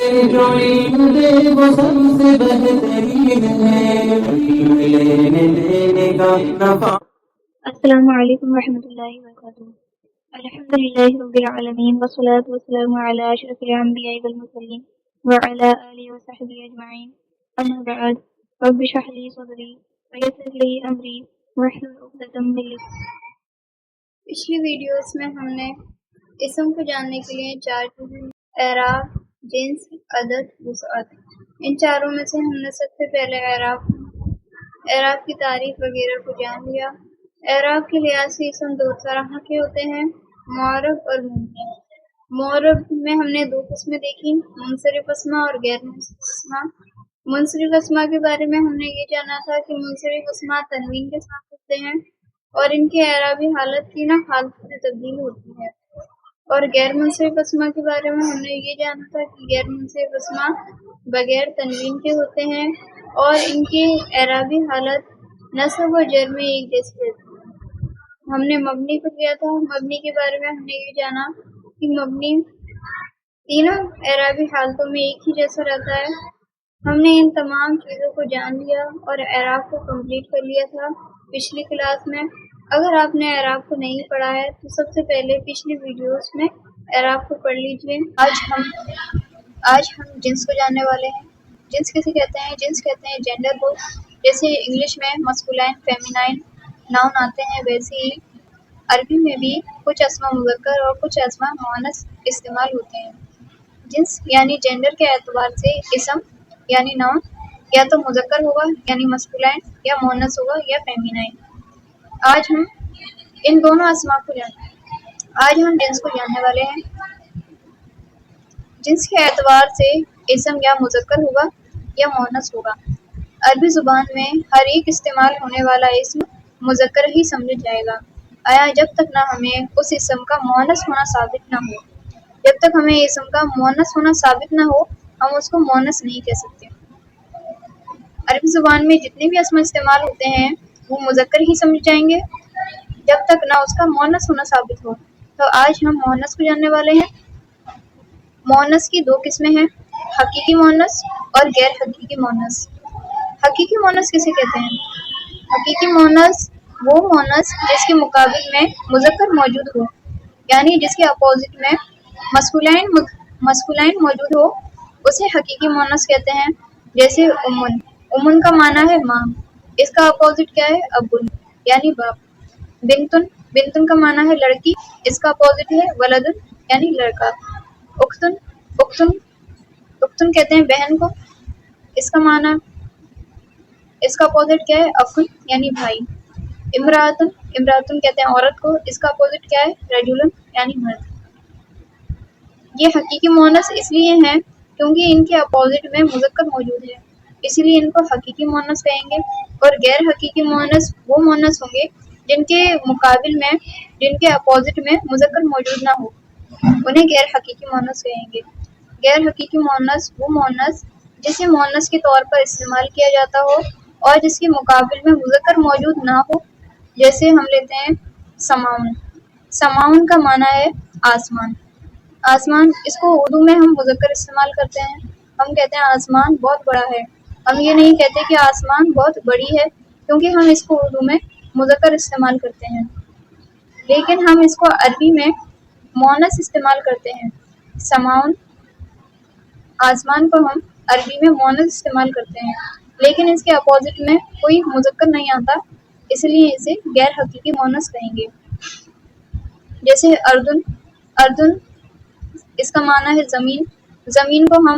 جو علم دے وہ سب سے بہترین ہے، لینے دینے کا نفع۔ السلام علیکم ورحمۃ اللہ وبرکاتہ۔ الحمد للہ رب العالمین والصلاة والسلام علی اشرف الانبیاء والمرسلین وعلی آلہ وصحبہ اجمعین، اما بعد، رب اشرح لی صدری ویسر لی امری واحلل عقدۃ من لسانی۔ پچھلی ویڈیوز میں ہم نے اسم کو جاننے کے لیے 4 چیزیں: اعراب، جنس، عدد، وسعت۔ ان چاروں میں سے ہم نے سب سے پہلے اعراب کی تعریف وغیرہ کو جان لیا۔ اعراب کے لحاظ سے اسم 2 طرح کے ہوتے ہیں: معرب اور مبنی۔ معرب میں ہم نے 2 قسمیں دیکھی: منصرف اسما اور غیر منصرف اسما۔ منصرف اسما کے بارے میں ہم نے یہ جانا تھا کہ منصرف اسما تنوین کے ساتھ ہوتے ہیں اور ان کے اعرابی حالت کی حالت میں تبدیل ہوتی ہے، اور غیر منصرف اسما کے بارے میں ہم نے یہ جانا تھا کہ غیر منصرف اسما بغیر تنوین کے ہوتے ہیں اور ان کی اعرابی حالت نصب و جر میں ایک جیسی رہتی ہے۔ ہم نے مبنی کو لیا تھا۔ مبنی کے بارے میں ہم نے یہ جانا کہ مبنی تینوں اعرابی حالتوں میں ایک ہی جیسا رہتا ہے۔ ہم نے ان تمام چیزوں کو جان لیا اور اعراب کو کمپلیٹ کر لیا تھا پچھلی کلاس میں۔ اگر آپ نے اعراب کو نہیں پڑھا ہے تو سب سے پہلے پچھلی ویڈیوز میں اعراب کو پڑھ لیجئے۔ آج ہم جنس کو جاننے والے ہیں۔ جنس کسے کہتے ہیں؟ جنس کہتے ہیں جینڈر کو۔ جیسے انگلش میں مسکولائن، فیمینائن ناؤن آتے ہیں، ویسے ہی عربی میں بھی کچھ اسما مذکر اور کچھ اسما مؤنث استعمال ہوتے ہیں۔ جنس یعنی جینڈر کے اعتبار سے اسم یعنی ناؤن یا تو مذکر ہوگا یعنی مسکولائن، یا مؤنث ہوگا یا فیمینائن۔ آج ہم جنس کو جاننے والے ہیں۔ جنس کے اعتبار سے اسم یا مذکر ہوگا یا مؤنث ہوگا۔ عربی زبان میں ہر ایک استعمال ہونے والا اسم مذکر ہی سمجھا جائے گا، جب تک نہ ہمیں اس اسم کا مؤنث ہونا ثابت نہ ہو۔ جب تک ہمیں اسم کا مؤنث ہونا ثابت نہ ہو، ہم اس کو مؤنث نہیں کہہ سکتے۔ عربی زبان میں جتنے بھی اسم استعمال ہوتے ہیں وہ مذکر ہی سمجھ جائیں گے جب تک نہ اس کا مؤنث ہونا ثابت ہو۔ تو آج ہم مؤنث کو جاننے والے ہیں۔ مؤنث کی 2 قسمیں ہیں: حقیقی مؤنث اور غیر حقیقی مؤنث۔ حقیقی مؤنث کسے کہتے ہیں؟ حقیقی مؤنث وہ مؤنث جس کے مقابل میں مذکر موجود ہو، یعنی جس کے اپوزٹ میں مسکولائن موجود ہو، اسے حقیقی مؤنث کہتے ہیں۔ جیسے امن کا معنی ہے ماں، اس کا اپوزٹ کیا ہے؟ ابن یعنی باپ۔ بنتن کا معنی ہے لڑکی، اس کا اپوزٹ ہے ولدن یعنی لڑکا۔ اختن کہتے ہیں بہن کو، اس کا اپوزٹ کیا ہے؟ اخن یعنی بھائی۔ امراتن کہتے ہیں عورت کو، اس کا اپوزٹ کیا ہے؟ رجلن یعنی مرد۔ یہ حقیقی مؤنث اس لیے ہیں کیونکہ ان کے اپوزٹ میں مذکر موجود ہے، اسی لیے ان کو حقیقی مؤنث کہیں گے۔ اور غیر حقیقی مؤنث وہ مؤنث ہوں گے جن کے مقابل میں جن کے اپوزٹ میں مذکر موجود نہ ہو، انہیں غیر حقیقی مؤنث کہیں گے۔ غیر حقیقی مؤنث وہ مؤنث جسے مؤنث کے طور پر استعمال کیا جاتا ہو اور جس کے مقابل میں مذکر موجود نہ ہو۔ جیسے ہم لیتے ہیں سماؤن کا معنی ہے آسمان۔ اس کو اردو میں ہم مذکر استعمال کرتے ہیں، ہم کہتے ہیں آسمان بہت بڑا ہے۔ ہم یہ نہیں کہتے کہ آسمان بہت بڑی ہے، کیونکہ ہم اس کو اردو میں مذکر استعمال کرتے ہیں، لیکن ہم اس کو عربی میں مؤنث استعمال کرتے ہیں۔ سماؤن آسمان کو ہم عربی میں مؤنث استعمال کرتے ہیں، لیکن اس کے اپوزٹ میں کوئی مذکر نہیں آتا، اس لیے اسے غیر حقیقی مؤنث کہیں گے۔ جیسے اردن اس کا معنی ہے زمین۔ زمین کو ہم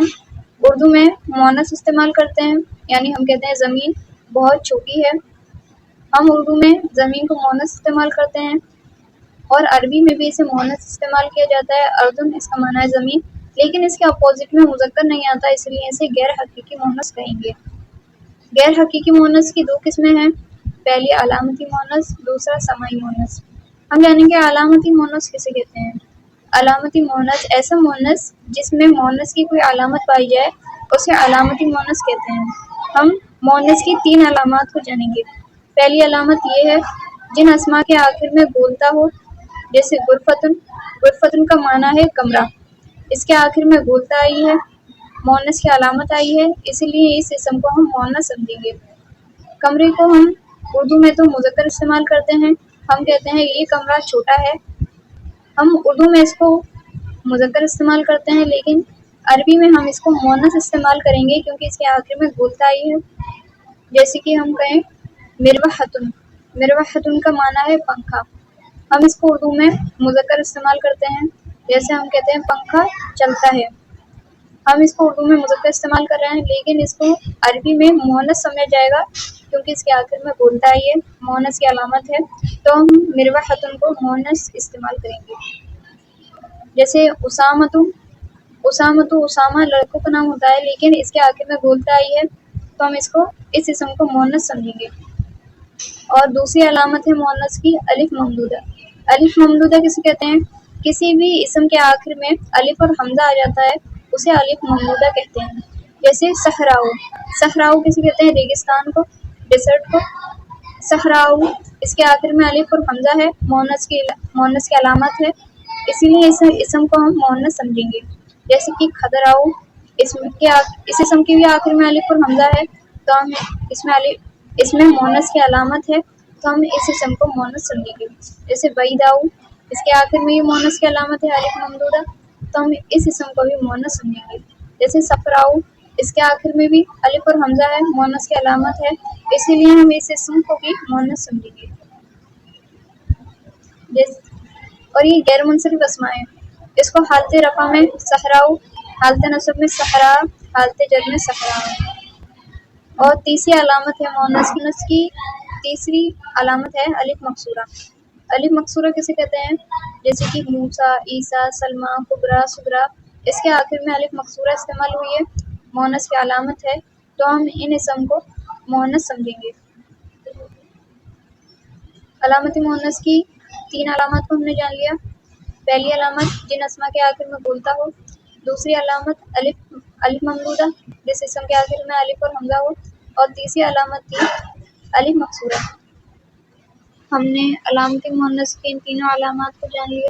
اردو میں مؤنث استعمال کرتے ہیں، یعنی ہم کہتے ہیں زمین بہت چھوٹی ہے۔ ہم اردو میں زمین کو مؤنث استعمال کرتے ہیں اور عربی میں بھی اسے مؤنث استعمال کیا جاتا ہے۔ اردن اس کا معنی ہے زمین، لیکن اس کے اپوزٹ میں مذکر نہیں آتا، اس لیے اسے غیر حقیقی مؤنث کہیں گے۔ غیر حقیقی مؤنث کی 2 قسمیں ہیں: پہلی علامتی مؤنث، دوسرا سماعی مؤنث۔ ہم جانیں گے علامتی مؤنث کسے کہتے ہیں۔ علامتی مؤنث ایسا مؤنث جس میں مؤنث کی کوئی علامت پائی جائے اسے علامتی مؤنث کہتے ہیں۔ ہم مؤنث کی 3 علامات کو جانیں گے۔ پہلی علامت یہ ہے جن اسما کے آخر میں بولتا ہو، جیسے غرفتن کا معنی ہے کمرہ، اس کے آخر میں بولتا آئی ہے۔ مونس کی علامت آئی ہے، اسی لیے اس اسم کو ہم مونس سمجھیں گے۔ کمرے کو ہم اردو میں تو مذکر استعمال کرتے ہیں، ہم کہتے ہیں یہ کمرہ چھوٹا ہے، ہم اردو میں اس کو مذکر استعمال کرتے ہیں، لیکن عربی میں ہم اس کو مونس استعمال کریں گے کیونکہ اس کے آخر میں غلط آئی ہے۔ جیسے کہ ہم کہیں مروحتن، مروحتن کا معنی ہے پنکھا، ہم اس کو اردو میں مذکر استعمال کرتے ہیں، جیسے ہم کہتے ہیں پنکھا چلتا ہے، ہم اس کو اردو میں مذکر استعمال کر رہے ہیں، لیکن اس کو عربی میں مونس سمجھا جائے گا کیونکہ اس کے آخر میں غلط آئی ہے، مونس کی علامت ہے، تو ہم مروحتن کو مونس استعمال کریں گے۔ جیسے اسامہ لڑکوں کا نام ہوتا ہے، لیکن اس کے آخر میں غلط آئی ہے، تو ہم اس اسم کو مونس سمجھیں گے۔ اور دوسری علامت ہے مونس کی الف ممدودہ۔ الف ممدودہ کسے کہتے ہیں؟ کسی بھی اسم کے آخر میں الف اور حمزہ آ جاتا ہے اسے الف ممدودہ کہتے ہیں۔ جیسے صحراؤ، صحراؤ کسے کہتے ہیں؟ ریگستان کو، ڈیزرٹ کو۔ صحراؤ اس کے آخر میں الف اور حمزہ ہے، مونس کی علامت ہے، اسی لیے اس اسم کو ہم مونس سمجھیں گے۔ جیسے کہ خضراؤ، اس اسم کے بھی آخر میں الف اور حمزہ ہے، تو ہم اس میں مونس کی علامت ہے، تو ہم اس اسم کو مونس سمجھیں گے۔ جیسے بیداؤ، اس کے آخر میں بھی مونس کی علامت ہے الف ممدودہ، تو ہم اس اسم کو بھی مونس سمجھیں گے۔ جیسے صفراؤ، اس کے آخر میں بھی الف اور حمزہ ہے، مونس کی علامت ہے، اسی لیے ہم اس اسم کو بھی مونس سمجھیں گے۔ اور یہ غیر منصرف اسماء ہیں، اس کو حالت رفع میں صحراؤ، حالت نصب میں صحرا، حالت جر میں صحرا۔ اور تیسری علامت ہے مونس کی تیسری علامت ہے الف مقصورہ۔ الف مقصورہ کسے کہتے ہیں؟ جیسے کہ موسیٰ، عیسیٰ، سلمیٰ، کبریٰ، صغریٰ، اس کے آخر میں الف مقصورہ استعمال ہوئی ہے، مونس کی علامت ہے، تو ہم ان اسم کو مونس سمجھیں گے۔ علامت مونس کی 3 علامات کو ہم نے جان لیا۔ پہلی علامت جن اسما کے آخر میں بولتا ہو، دوسری علامت الف ممدودہ جس اسم کے آخر میں الف اور حمزہ ہو، اور تیسری علامت تھی الف مقصورہ۔ ہم نے علامت مونس کی ان تینوں علامات کو جان لیا۔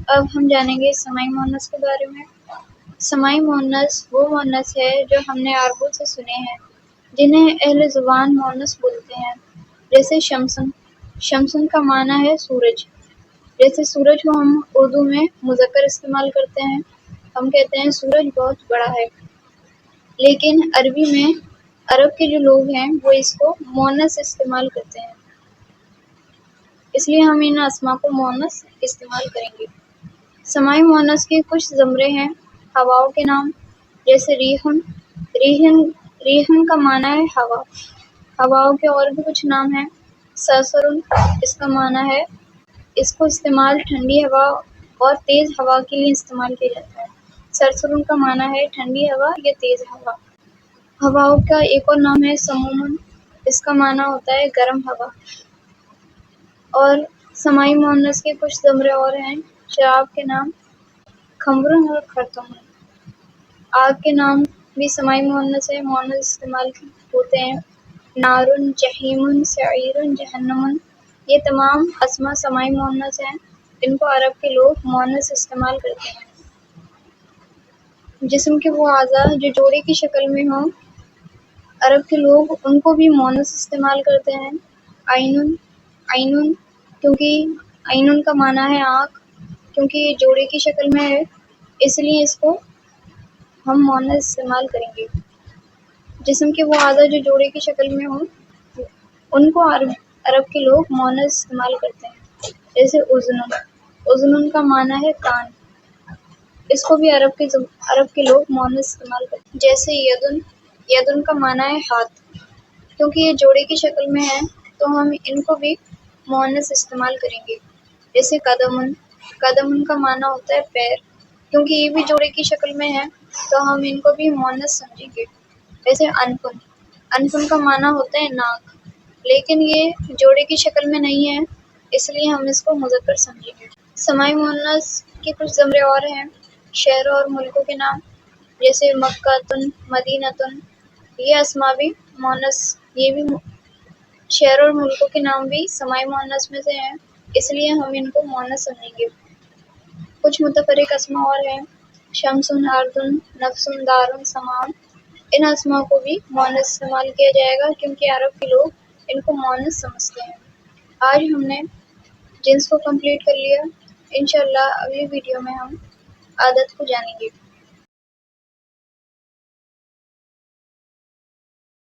اب ہم جانیں گے سماعی مونس کے بارے میں۔ سماعی مونس وہ مونس ہے جو ہم نے عربوں سے سنے ہیں، جنہیں اہل زبان مونس بولتے ہیں۔ جیسے شمسن، شمسن کا معنی ہے سورج۔ جیسے سورج کو ہم اردو میں مذکر استعمال کرتے ہیں، ہم کہتے ہیں سورج بہت بڑا ہے، لیکن عربی میں عرب کے جو لوگ ہیں وہ اس کو مونس استعمال کرتے ہیں، اس لیے ہم ان اسما کو مونس استعمال کریں گے۔ سماعی مونس کے کچھ زمرے ہیں ہواؤں کے نام، جیسے ریحن، ریحن کا معنی ہے ہوا۔ ہواؤں کے اور بھی کچھ نام ہیں۔ سرسرن، اس کا معنی ہے، اس کو استعمال ٹھنڈی ہوا اور تیز ہوا کے لیے استعمال کیا جاتا ہے۔ سرسرن کا معنی ہے ٹھنڈی ہوا یا تیز ہوا۔ ہواؤں کا ایک اور نام ہے سمومن، اس کا معنی ہوتا ہے گرم ہوا۔ اور سماعی مونس کے کچھ زمرے اور ہیں شراب کے نام، خمرن اور خرطمن۔ آگ کے نام بھی سماعی مونس ہے، مونس استعمال ہوتے ہیں، نارن، جحیمن، سعیرن، جہنمن۔ یہ تمام اسما سماعی مونس ہیں، ان کو عرب کے لوگ مونس استعمال کرتے ہیں۔ جسم کے وہ اعضاء جو جوڑے کی شکل میں ہوں، عرب کے لوگ ان کو بھی مونس استعمال کرتے ہیں۔ عینن، کیونکہ عینن کا معنی ہے آنکھ، کیونکہ یہ جوڑے کی شکل میں ہے، اس لیے اس کو ہم مونس استعمال کریں گے۔ جسم کے وہ اعضاء جو جوڑے کی شکل میں ہوں، ان کو عرب کے لوگ مونس استعمال کرتے ہیں۔ جیسے اذنن کا معنی ہے کان، اس کو بھی عرب کے لوگ مونس استعمال کرتے ہیں۔ جیسے یدن کا معنی ہے ہاتھ، کیونکہ یہ جوڑے کی شکل میں ہے تو ہم ان کو بھی مونس استعمال کریں گے۔ جیسے قدمن کا معنی ہوتا ہے پیر، کیونکہ یہ بھی جوڑے کی شکل میں ہے تو ہم ان کو بھی مونس سمجھیں گے۔ جیسے انفن کا معنی ہوتا ہے ناک، لیکن یہ جوڑے کی شکل میں نہیں ہے، اس لیے ہم اس کو مذکر سمجھیں گے۔ سماعی مونس کے کچھ زمرے اور ہیں شہروں اور ملکوں کے نام، جیسے مکہ، مدینہ۔ یہ اسما بھی شہروں اور ملکوں کے نام بھی سماعی مونس میں سے ہیں، اس لیے ہم ان کو مونس سمجھیں گے۔ کچھ متفرق اسما اور ہیں شمسن اردن نفسن دارن سمان، ان اسماء کو بھی مؤنث استعمال کیا جائے گا کیونکہ عرب کے لوگ ان کو مؤنث سمجھتے ہیں۔ آج ہم نے جنس کو کمپلیٹ کر لیا، انشاءاللہ اگلی ویڈیو میں ہم عادت کو جانیں گے۔